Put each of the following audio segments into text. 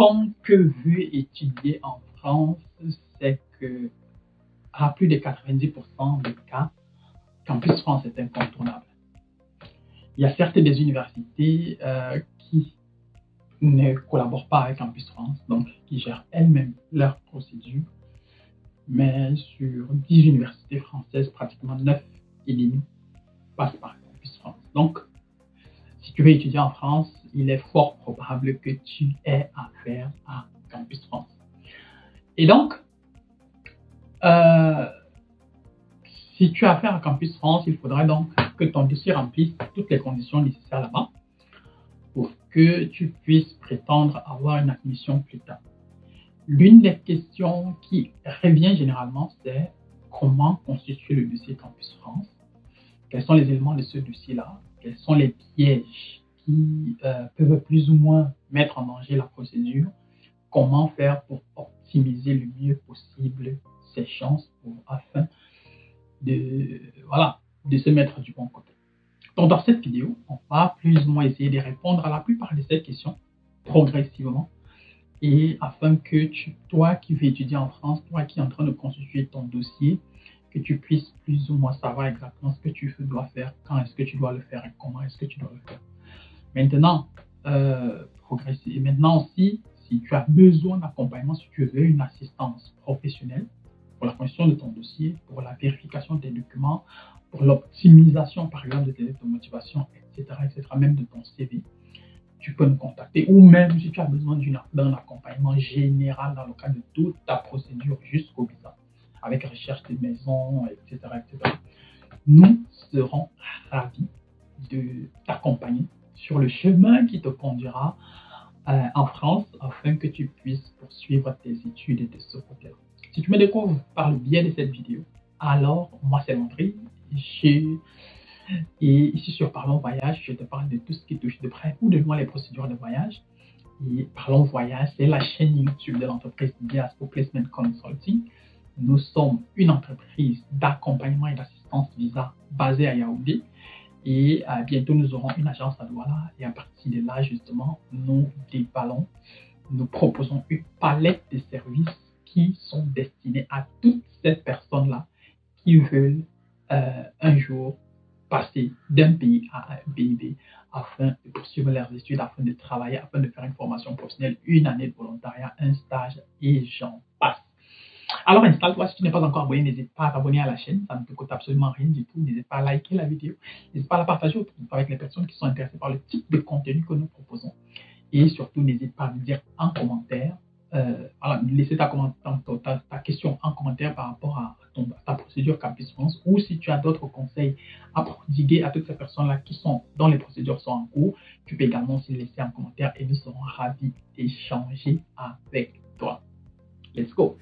quiconque veut étudier en France, c'est que à plus de 90% des cas, Campus France est incontournable. Il y a certes des universités qui ne collaborent pas avec Campus France, donc qui gèrent elles-mêmes leurs procédures, mais sur 10 universités françaises, pratiquement 9 et demi passent par Campus France. Donc, si tu veux étudier en France, il est fort probable que tu aies affaire à Campus France. Et donc, si tu as affaire à Campus France, il faudrait donc que ton dossier remplisse toutes les conditions nécessaires là-bas pour que tu puisses prétendre avoir une admission plus tard. L'une des questions qui revient généralement, c'est comment constituer le dossier Campus France, quels sont les éléments de ce dossier-là, quels sont les pièges qui peuvent plus ou moins mettre en danger la procédure, comment faire pour optimiser le mieux possible ses chances afin de se mettre du bon côté. Donc dans cette vidéo, on va plus ou moins essayer de répondre à la plupart de ces questions progressivement et afin que toi qui veux étudier en France, toi qui es en train de constituer ton dossier, que tu puisses plus ou moins savoir exactement ce que tu dois faire, quand est-ce que tu dois le faire et comment est-ce que tu dois le faire. Maintenant, maintenant aussi, si tu as besoin d'accompagnement, si tu veux une assistance professionnelle pour la construction de ton dossier, pour la vérification des documents, pour l'optimisation par exemple de tes lettres de motivation, etc., même de ton CV, tu peux nous contacter. Ou même si tu as besoin d'un accompagnement général dans le cadre de toute ta procédure jusqu'au visa, avec recherche de maison, etc., nous serons ravis de t'accompagner sur le chemin qui te conduira en France afin que tu puisses poursuivre tes études de ce côté-là. Si tu me découvres par le biais de cette vidéo, alors moi c'est Landry. Et ici sur Parlons Voyage, je te parle de tout ce qui touche de près ou de loin les procédures de voyage. Et Parlons Voyage, c'est la chaîne YouTube de l'entreprise Diaspo Placement Consulting. Nous sommes une entreprise d'accompagnement et d'assistance visa basée à Yaoundé. Et bientôt, nous aurons une agence à Douala. Et à partir de là, justement, nous proposons une palette de services qui sont destinés à toutes ces personnes-là qui veulent un jour passer d'un pays à un pays afin de poursuivre leurs études, afin de travailler, afin de faire une formation professionnelle, une année de volontariat, un stage et j'en passe. Alors installe-toi, si tu n'es pas encore abonné, n'hésite pas à t'abonner à la chaîne, ça ne te coûte absolument rien du tout. N'hésite pas à liker la vidéo, n'hésite pas à la partager avec les personnes qui sont intéressées par le type de contenu que nous proposons. Et surtout, n'hésite pas à me dire en commentaire, laisser ta question en commentaire par rapport à ta procédure Campus France, ou si tu as d'autres conseils à prodiguer à toutes ces personnes-là qui sont dans les procédures sont en cours, tu peux également aussi laisser en commentaire et nous serons ravis d'échanger avec toi. Let's go!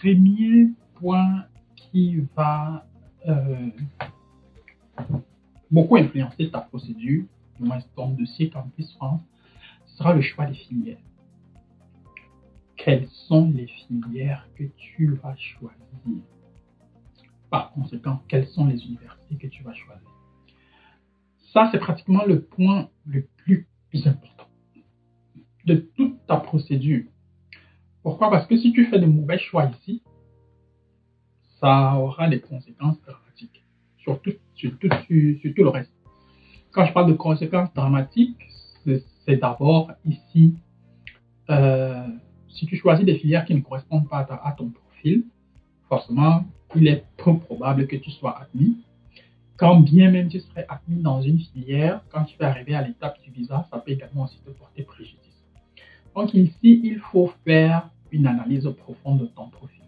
Premier point qui va beaucoup influencer ta procédure, du moins ton dossier Campus France, sera le choix des filières. Quelles sont les filières que tu vas choisir? Par conséquent, quelles sont les universités que tu vas choisir? Ça, c'est pratiquement le point le plus important de toute ta procédure. Pourquoi? Parce que si tu fais de mauvais choix ici, ça aura des conséquences dramatiques sur tout le reste. Quand je parle de conséquences dramatiques, c'est d'abord ici, si tu choisis des filières qui ne correspondent pas à ton profil, forcément, il est peu probable que tu sois admis. Quand bien même tu serais admis dans une filière, quand tu vas arriver à l'étape du visa, ça peut également aussi te porter préjudice. Donc ici, il faut faire une analyse profonde de ton profil.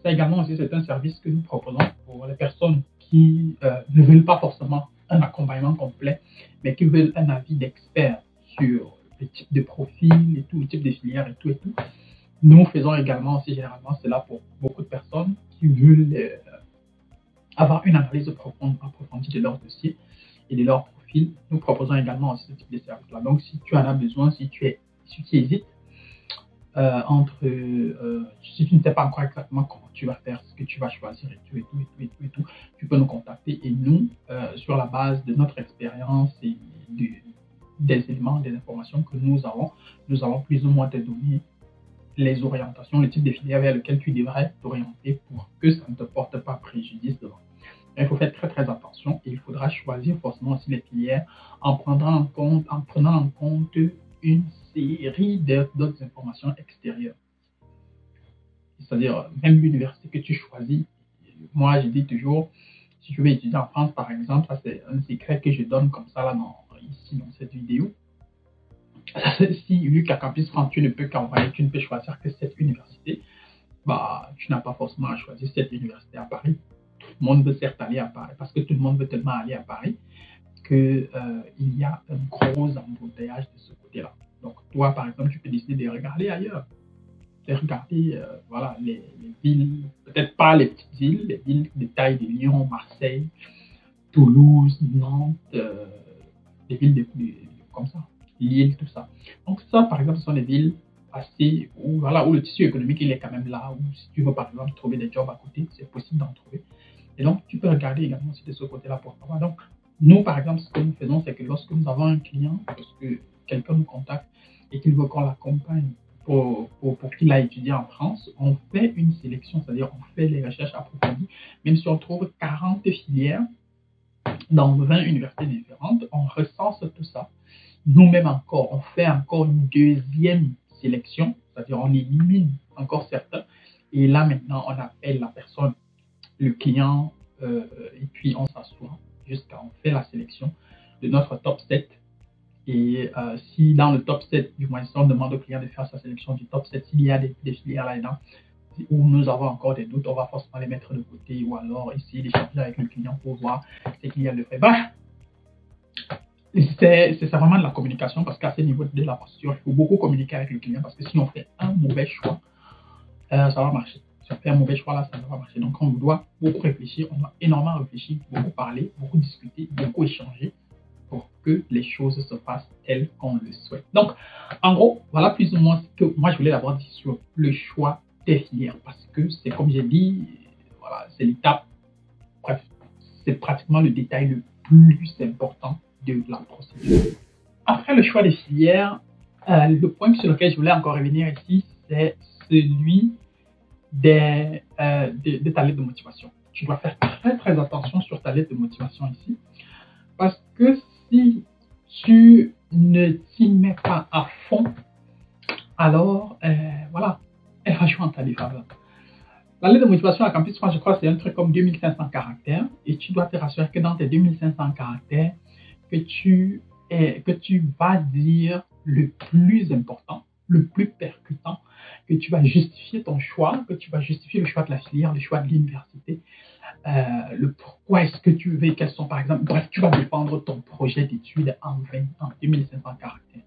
Ça également aussi, c'est un service que nous proposons pour les personnes qui ne veulent pas forcément un accompagnement complet, mais qui veulent un avis d'expert sur le type de profil et tout, le type de filière et tout et tout. Nous faisons également aussi généralement cela pour beaucoup de personnes qui veulent avoir une analyse approfondie de leur dossier et de leur profil. profil, nous proposons également aussi ce type de service-là. Donc, si tu en as besoin, si tu hésites, si tu ne sais pas encore exactement comment tu vas faire, ce que tu vas choisir et tout, tu peux nous contacter et nous, sur la base de notre expérience et des éléments, des informations que nous avons plus ou moins te donner les orientations, le type de filière vers lequel tu devrais t'orienter pour que ça ne te porte pas préjudice devant. Il faut faire très très attention et il faudra choisir forcément aussi les filières en prenant en compte une série d'autres informations extérieures. C'est-à-dire, même l'université que tu choisis, moi je dis toujours, si tu veux étudier en France par exemple, c'est un secret que je donne comme ça là ici dans cette vidéo. Si vu qu'à Campus France, tu ne peux choisir que cette université, bah, tu n'as pas forcément à choisir cette université à Paris. Tout le monde veut certes aller à Paris, parce que tout le monde veut tellement aller à Paris qu'il y a un gros embouteillage de ce côté-là. Donc, toi, par exemple, tu peux décider de regarder ailleurs. De regarder voilà, les villes, peut-être pas les petites villes, les villes de taille de Lyon, Marseille, Toulouse, Nantes, des villes comme ça, Lille, tout ça. Donc, ça, par exemple, ce sont des villes assez où le tissu économique il est quand même là, où si tu veux par exemple trouver des jobs à côté, c'est possible d'en trouver. Et donc, tu peux regarder également aussi de ce côté-là pour savoir. Donc, nous, par exemple, ce que nous faisons, c'est que lorsque nous avons un client, lorsque quelqu'un nous contacte et qu'il veut qu'on l'accompagne pour qu'il aille étudier en France, on fait une sélection, c'est-à-dire on fait les recherches approfondies. Même si on trouve 40 filières dans 20 universités différentes, on recense tout ça. Nous-mêmes encore, on fait encore une deuxième sélection, c'est-à-dire on élimine encore certains. Et là, maintenant, on appelle la personne, le client, et puis on s'assoit jusqu'à on fait la sélection de notre top 7. Et si dans le top 7, du moins, si on demande au client de faire sa sélection du top 7, s'il y a des filières là-dedans où nous avons encore des doutes, on va forcément les mettre de côté ou alors essayer d'échanger avec le client pour voir ce qu'il y a de fait. Bref, c'est vraiment de la communication parce qu'à ce niveau de la posture, il faut beaucoup communiquer avec le client parce que si on fait un mauvais choix, ça va marcher. Si on fait un mauvais choix là, ça ne va pas marcher. Donc on doit beaucoup réfléchir, on doit énormément réfléchir, beaucoup parler, beaucoup discuter, beaucoup échanger pour que les choses se passent telles qu'on le souhaite. Donc, en gros, voilà plus ou moins ce que moi je voulais d'abord dire sur le choix des filières parce que c'est comme j'ai dit, voilà, c'est l'étape, bref, c'est pratiquement le détail le plus important de la procédure. Après le choix des filières, le point sur lequel je voulais encore revenir ici, c'est celui de ta lettre de motivation. Tu dois faire très très attention sur ta lettre de motivation ici parce que si tu ne t'y mets pas à fond, alors voilà, elle va jouer en ta défaveur. La lettre de motivation à Campus France, je crois que c'est un truc comme 2500 caractères et tu dois te rassurer que dans tes 2500 caractères, que tu vas dire le plus important, le plus percutant, que tu vas justifier ton choix, que tu vas justifier le choix de la filière, le choix de l'université, le pourquoi est-ce que tu veux, quels sont par exemple, bref, tu vas défendre ton projet d'études en 2500 caractères.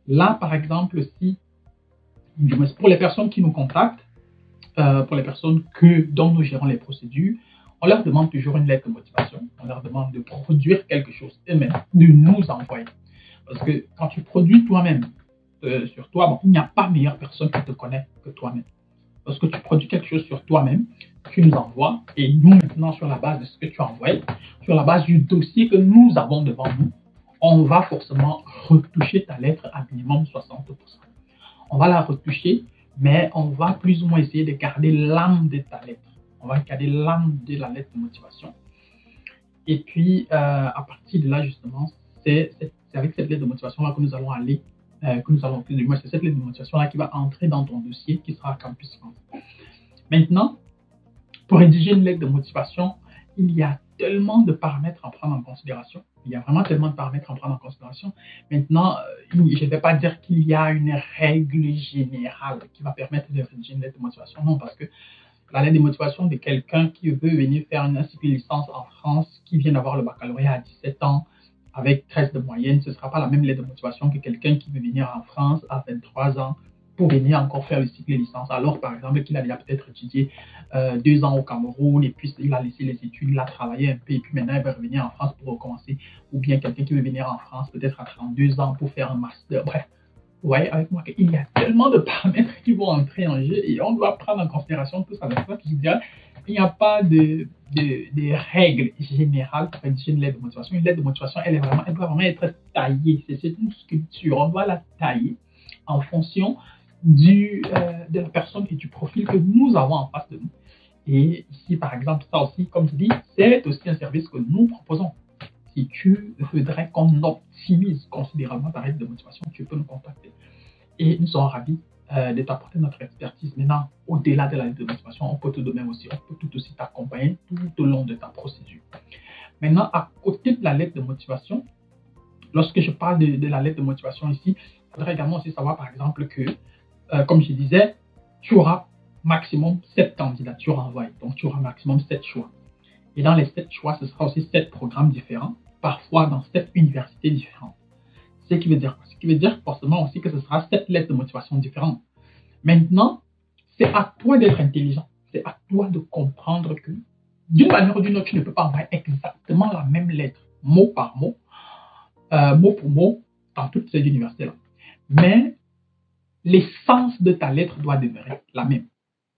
Là, par exemple, si, pour les personnes qui nous contactent, pour les personnes dont nous gérons les procédures, on leur demande toujours une lettre de motivation. On leur demande de produire quelque chose eux-mêmes, de nous envoyer. Parce que quand tu produis toi-même sur toi, bon, il n'y a pas meilleure personne qui te connaît que toi-même. Lorsque tu produis quelque chose sur toi-même, tu nous envoies et nous, maintenant, sur la base de ce que tu as envoyé, sur la base du dossier que nous avons devant nous, on va forcément retoucher ta lettre à minimum 60%. On va la retoucher, mais on va plus ou moins essayer de garder l'âme de ta lettre. On va garder l'âme de la lettre de motivation. Et puis, à partir de là, justement, c'est avec cette lettre de motivation-là que nous allons aller, c'est cette lettre de motivation-là qui va entrer dans ton dossier qui sera à Campus France. Maintenant, pour rédiger une lettre de motivation, il y a tellement de paramètres à prendre en considération. Il y a vraiment tellement de paramètres à prendre en considération. Maintenant, je ne vais pas dire qu'il y a une règle générale qui va permettre de rédiger une lettre de motivation. Non, parce que la lettre de motivation de quelqu'un qui veut venir faire une cycle licence en France, qui vient d'avoir le baccalauréat à 17 ans, avec 13 de moyenne, ce ne sera pas la même lettre de motivation que quelqu'un qui veut venir en France à 23 ans, pour venir encore faire le cycle de licence. Alors, par exemple, qu'il a déjà peut-être étudié 2 ans au Cameroun et puis il a laissé les études, il a travaillé un peu et puis maintenant il va revenir en France pour recommencer. Ou bien quelqu'un qui veut venir en France peut-être à 32 ans pour faire un master. Bref, vous voyez avec moi qu'il y a tellement de paramètres qui vont entrer en jeu et on doit prendre en considération tout ça. Je dirais, il n'y a pas de règles générales pour rédiger une lettre de motivation. Une lettre de motivation, elle doit vraiment être taillée. C'est une sculpture. On doit la tailler en fonction de la personne et du profil que nous avons en face de nous. Et ici, par exemple, ça aussi, comme je dis, c'est aussi un service que nous proposons. Si tu voudrais qu'on optimise considérablement ta lettre de motivation, tu peux nous contacter. Et nous serons ravis de t'apporter notre expertise. Maintenant, au-delà de la lettre de motivation, on peut te donner aussi, on peut tout aussi t'accompagner tout au long de ta procédure. Maintenant, à côté de la lettre de motivation, lorsque je parle de la lettre de motivation ici, il faudrait également aussi savoir, par exemple, que, comme je disais, tu auras maximum 7 candidatures envoyées. Donc, tu auras maximum 7 choix. Et dans les 7 choix, ce sera aussi 7 programmes différents, parfois dans 7 universités différentes. Ce qui veut dire quoi? Ce qui veut dire forcément aussi que ce sera 7 lettres de motivation différentes. Maintenant, c'est à toi d'être intelligent. C'est à toi de comprendre que, d'une manière ou d'une autre, tu ne peux pas envoyer exactement la même lettre, mot par mot, mot pour mot, dans toutes ces universités-là. Mais l'essence de ta lettre doit demeurer la même.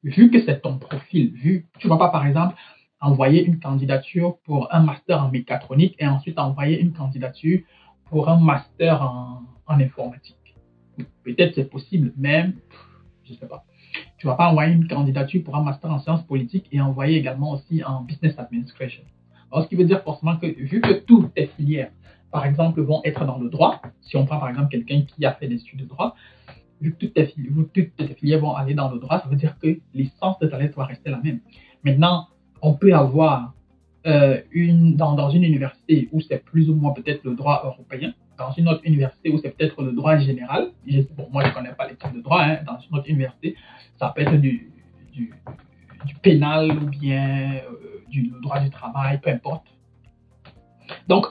Vu que c'est ton profil, tu ne vas pas, par exemple, envoyer une candidature pour un master en mécatronique et ensuite envoyer une candidature pour un master en informatique. Peut-être c'est possible, mais je ne sais pas. Tu ne vas pas envoyer une candidature pour un master en sciences politiques et envoyer également aussi en business administration. Alors, ce qui veut dire forcément que vu que toutes tes filières, par exemple, vont être dans le droit, si on prend par exemple quelqu'un qui a fait des études de droit, vu que toutes tes filières vont aller dans le droit, ça veut dire que l'essence de ta lettre va rester la même. Maintenant, on peut avoir dans une université où c'est plus ou moins peut-être le droit européen, dans une autre université où c'est peut-être le droit général. Bon, moi, je ne connais pas les types de droit. Dans une autre université, ça peut être du pénal ou bien du droit du travail, peu importe. Donc,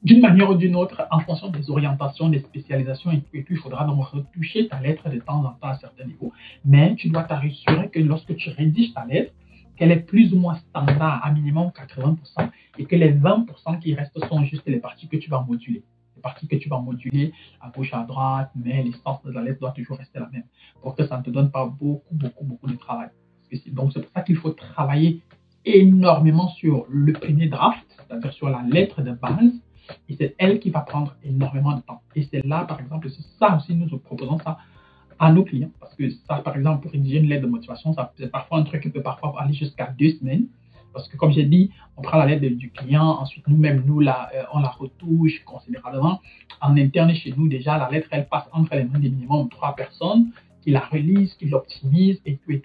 d'une manière ou d'une autre, en fonction des orientations, des spécialisations, et puis il faudra donc retoucher ta lettre de temps en temps à certains niveaux. Mais tu dois t'assurer que lorsque tu rédiges ta lettre, qu'elle est plus ou moins standard, à minimum 80%, et que les 20% qui restent sont juste les parties que tu vas moduler. Les parties que tu vas moduler à gauche, à droite, mais l'essence de la lettre doit toujours rester la même, pour que ça ne te donne pas beaucoup de travail. Donc c'est pour ça qu'il faut travailler énormément sur le premier draft, c'est-à-dire sur la lettre de base, et c'est elle qui va prendre énormément de temps. Et c'est là, par exemple, c'est ça aussi, nous proposons ça à nos clients. Parce que ça, par exemple, pour rédiger une lettre de motivation, c'est parfois un truc qui peut parfois aller jusqu'à 2 semaines. Parce que, comme j'ai dit, on prend la lettre du client, ensuite nous-mêmes, on la retouche considérablement. En interne, chez nous, déjà, la lettre, elle passe entre les mains des minimum 3 personnes qui la relisent, qui l'optimisent, et tout. Et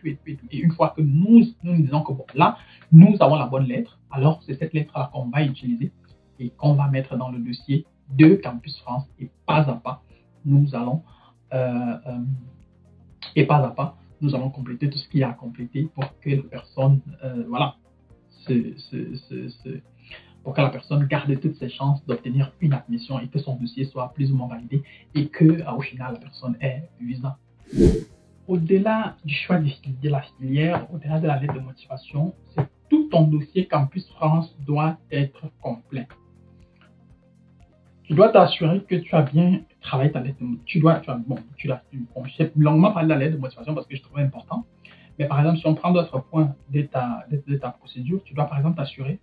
une fois que nous disons que, bon, là, nous avons la bonne lettre, alors c'est cette lettre-là qu'on va utiliser et qu'on va mettre dans le dossier de Campus France. Et pas à pas, nous allons compléter tout ce qu'il y a à compléter pour que la personne, pour que la personne garde toutes ses chances d'obtenir une admission et que son dossier soit plus ou moins validé et que, au final, la personne ait visa. Au-delà du choix de la filière, au-delà de la lettre de motivation, c'est tout ton dossier Campus France doit être complet. Tu dois t'assurer que tu as bien travaillé ta lettre de motivation. J'ai longuement parlé de la lettre de motivation parce que je trouvais important. Mais par exemple, si on prend d'autres points de ta procédure, tu dois par exemple t'assurer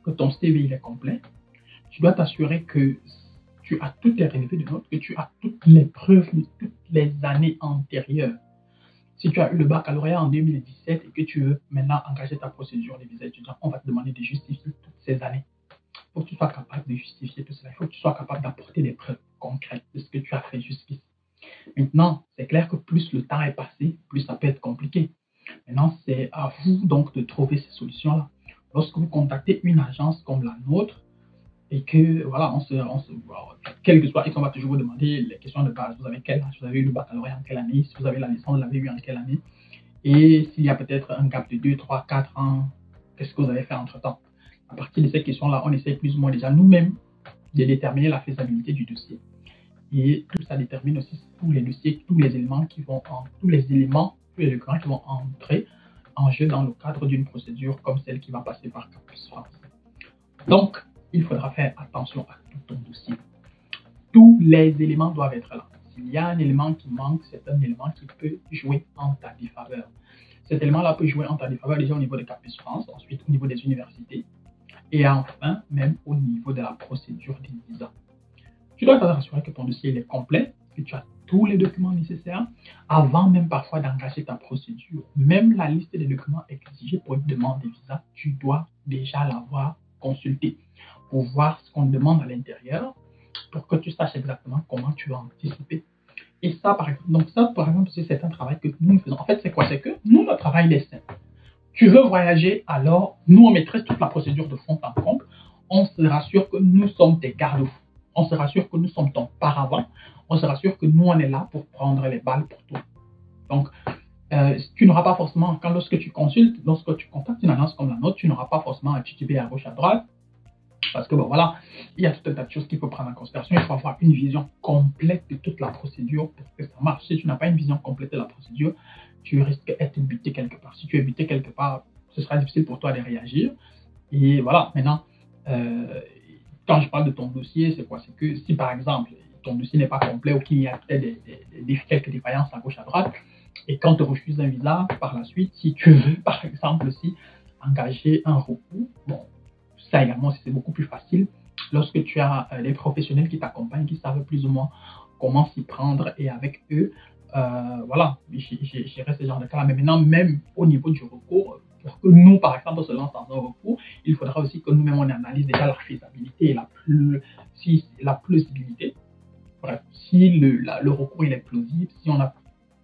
que ton CV il est complet. Tu dois t'assurer que tu as toutes les relevés de notes, que tu as toutes les preuves de toutes les années antérieures. Si tu as eu le baccalauréat en 2017 et que tu veux maintenant engager ta procédure de visa étudiant, on va te demander de justifier toutes ces années. Il faut que tu sois capable de justifier tout cela. Il faut que tu sois capable d'apporter des preuves concrètes de ce que tu as fait jusqu'ici. Maintenant, c'est clair que plus le temps est passé, plus ça peut être compliqué. Maintenant, c'est à vous donc de trouver ces solutions-là. Lorsque vous contactez une agence comme la nôtre, et que voilà, quel que soit, on va toujours vous demander les questions de base. Vous avez quel âge? Vous avez eu le baccalauréat en quelle année? Si vous avez la licence, vous l'avez eu en quelle année? Et s'il y a peut-être un gap de 2, 3, 4 ans, qu'est-ce que vous avez fait entre-temps? À partir de ces questions-là, on essaie plus ou moins déjà nous-mêmes de déterminer la faisabilité du dossier. Et tout ça détermine aussi tous les dossiers, tous les éléments qui vont tous les documents qui vont entrer en jeu dans le cadre d'une procédure comme celle qui va passer par Campus France. Donc, il faudra faire attention à tout ton dossier. Tous les éléments doivent être là. S'il y a un élément qui manque, c'est un élément qui peut jouer en ta défaveur. Cet élément-là peut jouer en ta défaveur déjà au niveau de Campus France, ensuite au niveau des universités, et enfin même au niveau de la procédure des visas. Tu dois t'assurer que ton dossier est complet, que tu as tous les documents nécessaires avant même parfois d'engager ta procédure. Même la liste des documents exigés pour une demande de visa, tu dois déjà l'avoir consultée pour voir ce qu'on demande à l'intérieur, pour que tu saches exactement comment tu vas anticiper. Et ça, par exemple, c'est un travail que nous faisons. En fait, c'est quoi? C'est que nous, notre travail est simple. Tu veux voyager, alors nous, on maîtrise toute la procédure de fond en comble. On se rassure que nous sommes tes garde-fous. On se rassure que nous sommes ton paravent. On se rassure que nous, on est là pour prendre les balles pour toi. Donc, tu n'auras pas forcément, lorsque tu consultes, lorsque tu contactes une agence comme la nôtre, tu n'auras pas forcément à tituber à gauche, à droite. Parce que, bon, voilà, il y a tout un tas de choses qu'il faut prendre en considération. Il faut avoir une vision complète de toute la procédure pour que ça marche. Si tu n'as pas une vision complète de la procédure, tu risques d'être buté quelque part. Si tu es buté quelque part, ce sera difficile pour toi de réagir. Et voilà, maintenant, quand je parle de ton dossier, c'est quoi? C'est que si, par exemple, ton dossier n'est pas complet ou qu'il y a peut-être quelques défaillances à gauche, à droite, et quand tu refuses un visa, par la suite, si tu veux, par exemple, aussi engager un recours, bon, ça également, c'est beaucoup plus facile lorsque tu as des professionnels qui t'accompagnent, qui savent plus ou moins comment s'y prendre et avec eux, voilà, j'irai ce genre de cas. Mais maintenant, même au niveau du recours, pour que nous, par exemple, se lance dans un recours, il faudra aussi que nous-mêmes, on analyse déjà la faisabilité et la plausibilité. Bref, si le recours il est plausible, si on a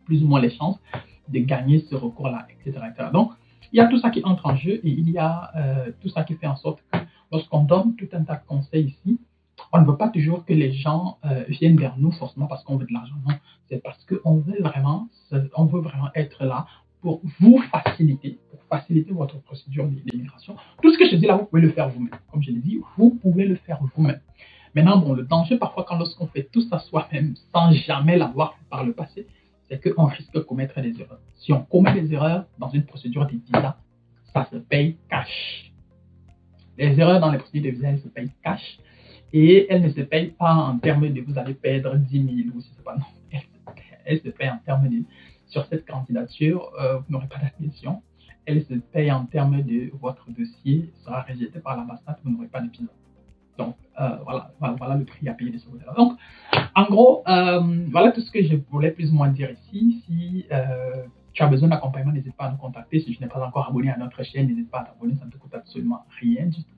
plus ou moins les chances de gagner ce recours-là, etc., etc. Donc, il y a tout ça qui entre en jeu et il y a tout ça qui fait en sorte que lorsqu'on donne tout un tas de conseils ici, on ne veut pas toujours que les gens viennent vers nous forcément parce qu'on veut de l'argent. Non, c'est parce qu'on veut vraiment être là pour vous faciliter, votre procédure d'immigration. Tout ce que je dis là, vous pouvez le faire vous-même. Comme je l'ai dit, vous pouvez le faire vous-même. Maintenant, bon, le danger parfois lorsqu'on fait tout ça soi-même sans jamais l'avoir fait par le passé, c'est qu'on risque de commettre des erreurs. Si on commet des erreurs dans une procédure de visa, ça se paye cash. Les erreurs dans les procédures de visa, elles se payent cash. Et elles ne se payent pas en termes de vous allez perdre 10 000 ou je ne sais pas, non. Elles se payent en termes de sur cette candidature, vous n'aurez pas d'admission. Elles se payent en termes de votre dossier sera rejeté par l'ambassade, vous n'aurez pas de visa. Donc, voilà le prix à payer de ce côté-là. Donc, en gros, voilà tout ce que je voulais plus ou moins dire ici. Si tu as besoin d'accompagnement, n'hésite pas à nous contacter. Si tu n'es pas encore abonné à notre chaîne, n'hésite pas à t'abonner, ça ne te coûte absolument rien du tout.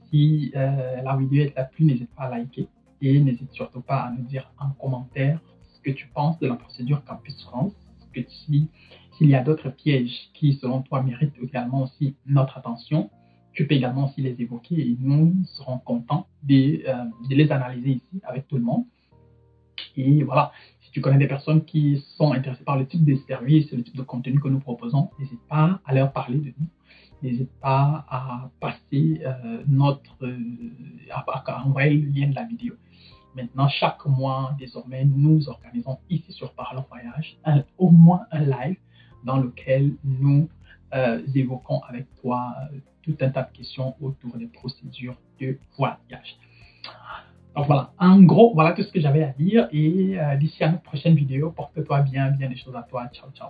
Si la vidéo est plu, n'hésite pas à liker et n'hésite surtout pas à nous dire en commentaire ce que tu penses de la procédure Campus France. S'il y a d'autres pièges qui, selon toi, méritent également aussi notre attention, tu peux également aussi les évoquer et nous serons contents de les analyser ici avec tout le monde. Et voilà, si tu connais des personnes qui sont intéressées par le type de service, le type de contenu que nous proposons, n'hésite pas à leur parler de nous. N'hésite pas à passer à envoyer le lien de la vidéo. Maintenant, chaque mois, désormais, nous organisons ici sur Parlons Voyage au moins un live dans lequel nous évoquons avec toi tout un tas de questions autour des procédures de voyage. Donc voilà, en gros, voilà tout ce que j'avais à dire et d'ici à notre prochaine vidéo, porte-toi bien des choses à toi. Ciao, ciao.